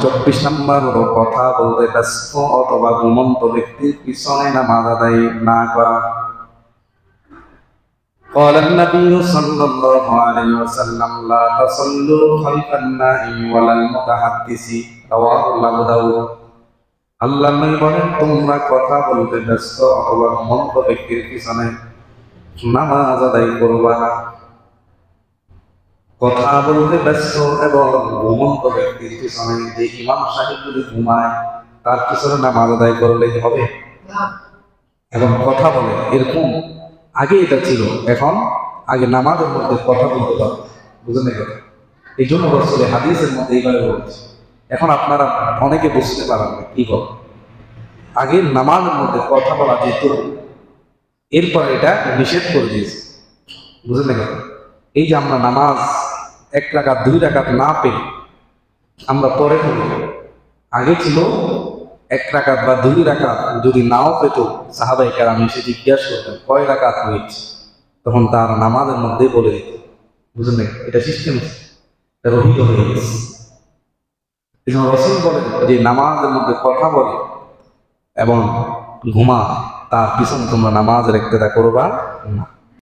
24 নম্বর হলো কথা বলতে ব্যস্ত অথবা ঘুমন্ত ব্যক্তির পিছনে নামাজ আদায় না করা। قال النبي صلى الله عليه وسلم لا تصلوا خلف النائم ولا المتحدث رواه أبو داود। আল্লাহ নবী বলেন, তোমরা কথা বলতে ব্যস্ত অথবা ঘুমন্ত ব্যক্তির পিছনে নামাজ আদায় করবা না। কথা বলতে ব্যস্ত এবং ঘুমন্ত ব্যক্তির পিছনে, যে ইমাম সাহেব যদি ঘুমায় তার পিছনে নামাজ আদায় করলেই হবে এবং কথা বলে, এরকম আগে এটা ছিল। এখন আগে নামাজের মধ্যে কথা বলতে পারবে, বুঝলেন কথা? এই জন্য রাসূল হাদিসের মধ্যে এইভাবে বলছে। এখন আপনারা অনেকে বুঝতে পারেন না কি বল, আগে নামাজের মধ্যে কথা বলা যেত, এরপর এটা নিষেধ করে দিয়েছে, বুঝলেন কথা? এই যে আমরা নামাজ 1 রাকাত 2 রাকাত না পেয়ে আমরা পরে পড়ি, আগে ছিল 1 রাকাত বা 2 রাকাত যদি নাও পেত, সাহাবায়ে কেরাম এসে জিজ্ঞাসা করতেন কয় রাকাত হয়েছে, তখন তার নামাজের মধ্যে বলে দিত, বুঝলেন? এটা সিস্টেম রহিত হয়ে গেছে। এই জন্য রাসূল বলেন যে নামাজের মধ্যে কথা বলে এবং ঘুমা, তার পিছনে তোমরা নামাজের ইক্তেদা করবা না।